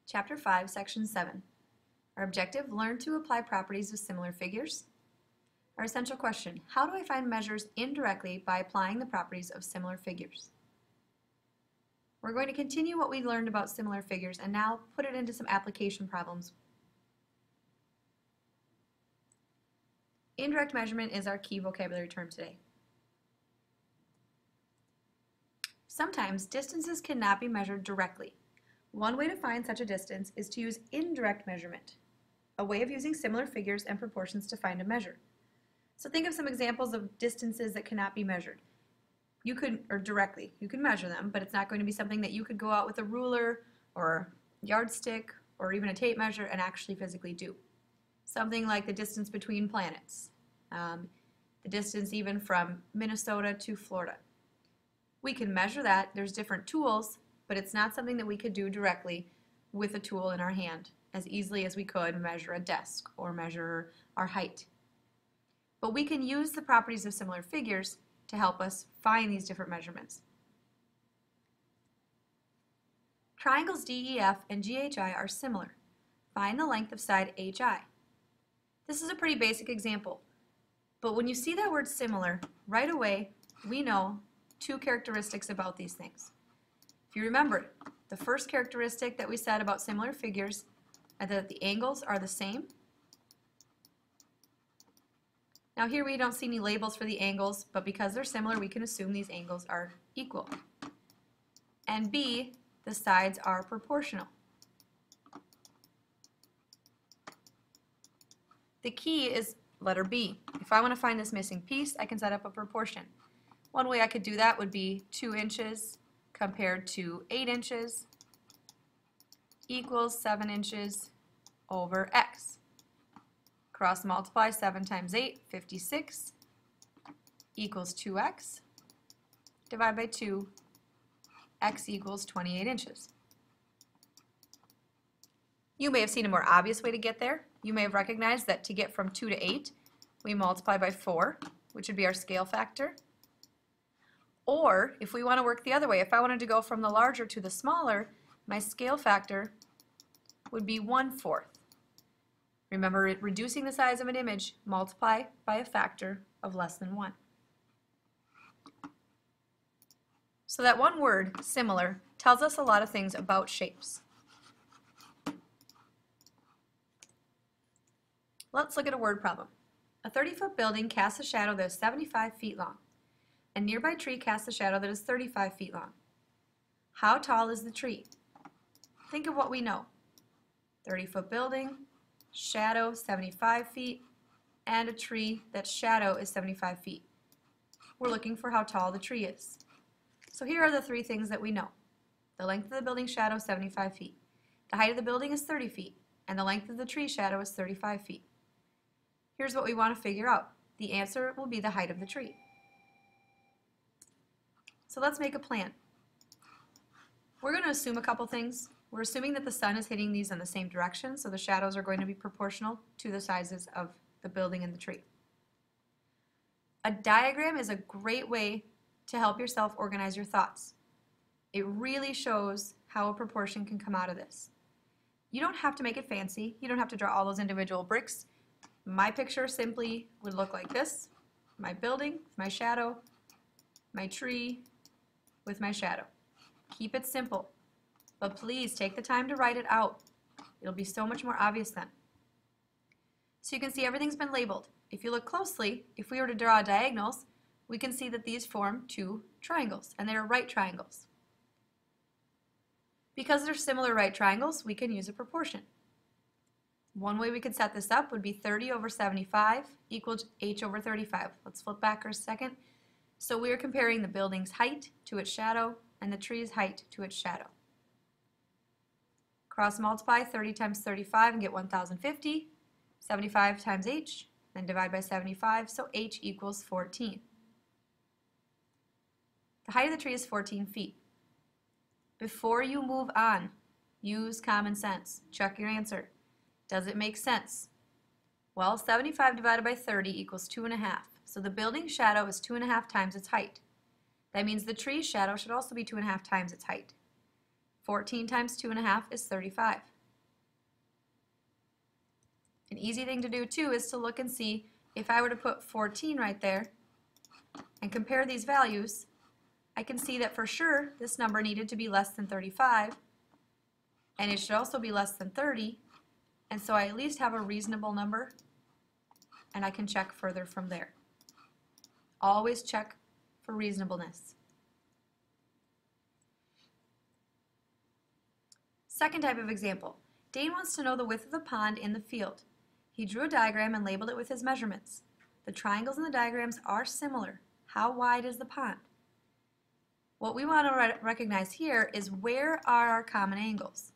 Chapter 5, Section 7. Our objective, learn to apply properties of similar figures. Our essential question, how do I find measures indirectly by applying the properties of similar figures? We're going to continue what we learned about similar figures and now put it into some application problems. Indirect measurement is our key vocabulary term today. Sometimes distances cannot be measured directly. One way to find such a distance is to use indirect measurement, a way of using similar figures and proportions to find a measure. So think of some examples of distances that cannot be measured. You can measure them, but it's not going to be something that you could go out with a ruler or yardstick or even a tape measure and actually physically do. Something like the distance between planets, the distance even from Minnesota to Florida. We can measure that. There's different tools, but it's not something that we could do directly with a tool in our hand as easily as we could measure a desk or measure our height. But we can use the properties of similar figures to help us find these different measurements. Triangles DEF and GHI are similar. Find the length of side HI. This is a pretty basic example, but when you see that word similar, right away we know two characteristics about these things. If you remember, the first characteristic that we said about similar figures is that the angles are the same. Now here we don't see any labels for the angles, but because they're similar, we can assume these angles are equal. And B, the sides are proportional. The key is letter B. If I want to find this missing piece, I can set up a proportion. One way I could do that would be 2 inches compared to 8 inches equals 7 inches over x. Cross multiply 7 times 8, 56, equals 2x. Divide by 2, x equals 28 inches. You may have seen a more obvious way to get there. You may have recognized that to get from 2 to 8, we multiply by 4, which would be our scale factor. Or, if we want to work the other way, if I wanted to go from the larger to the smaller, my scale factor would be 1/4. Remember, reducing the size of an image, multiply by a factor of less than 1. So that one word, similar, tells us a lot of things about shapes. Let's look at a word problem. A 30-foot building casts a shadow that is 75 feet long. A nearby tree casts a shadow that is 35 feet long. How tall is the tree? Think of what we know. 30-foot building, shadow 75 feet, and a tree that's shadow is 75 feet. We're looking for how tall the tree is. So here are the 3 things that we know. The length of the building shadow is 75 feet. The height of the building is 30 feet, and the length of the tree shadow is 35 feet. Here's what we want to figure out. The answer will be the height of the tree. So let's make a plan. We're going to assume a couple things. We're assuming that the sun is hitting these in the same direction, so the shadows are going to be proportional to the sizes of the building and the tree. A diagram is a great way to help yourself organize your thoughts. It really shows how a proportion can come out of this. You don't have to make it fancy. You don't have to draw all those individual bricks. My picture simply would look like this. My building, my shadow, my tree with my shadow. Keep it simple, but please take the time to write it out. It'll be so much more obvious then. So you can see everything's been labeled. If you look closely, if we were to draw diagonals, we can see that these form 2 triangles, and they are right triangles. Because they're similar right triangles, we can use a proportion. One way we could set this up would be 30 over 75 equals h over 35. Let's flip back for a second. So we are comparing the building's height to its shadow and the tree's height to its shadow. Cross multiply 30 times 35 and get 1050. 75 times h, then divide by 75, so h equals 14. The height of the tree is 14 feet. Before you move on, use common sense. Check your answer. Does it make sense? Well, 75 divided by 30 equals 2.5. So the building shadow is 2.5 times its height. That means the tree's shadow should also be 2.5 times its height. 14 times 2.5 is 35. An easy thing to do too is to look and see if I were to put 14 right there and compare these values, I can see that for sure this number needed to be less than 35, and it should also be less than 30, and so I at least have a reasonable number, and I can check further from there. Always check for reasonableness. Second type of example. Dane wants to know the width of the pond in the field. He drew a diagram and labeled it with his measurements. The triangles in the diagrams are similar. How wide is the pond? What we want to recognize here is where are our common angles.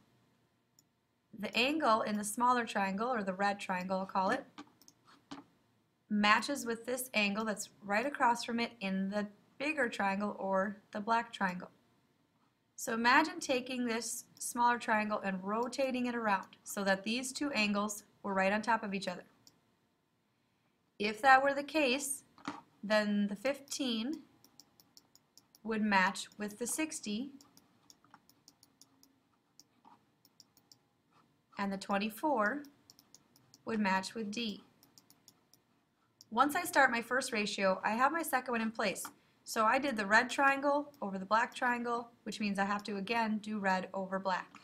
The angle in the smaller triangle, or the red triangle I'll call it, matches with this angle that's right across from it in the bigger triangle or the black triangle. So imagine taking this smaller triangle and rotating it around so that these two angles were right on top of each other. If that were the case, then the 15 would match with the 60, and the 24 would match with D. Once I start my first ratio, I have my second one in place. So I did the red triangle over the black triangle, which means I have to again do red over black.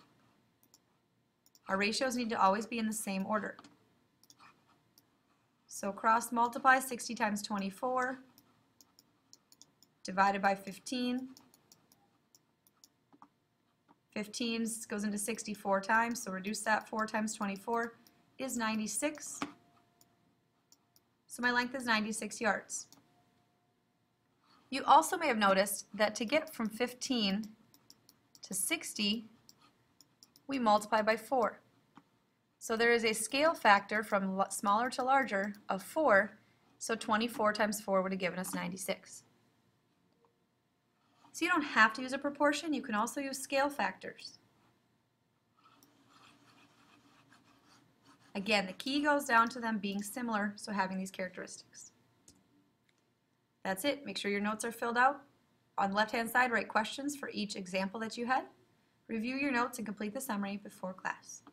Our ratios need to always be in the same order. So cross multiply 60 times 24 divided by 15. 15 goes into 64 times, so reduce that. 4 times 24 is 96. So my length is 96 yards. You also may have noticed that to get from 15 to 60, we multiply by 4. So there is a scale factor from smaller to larger of 4, so 24 times 4 would have given us 96. So you don't have to use a proportion, you can also use scale factors. Again, the key goes down to them being similar, so having these characteristics. That's it. Make sure your notes are filled out. On the left-hand side, write questions for each example that you had. Review your notes and complete the summary before class.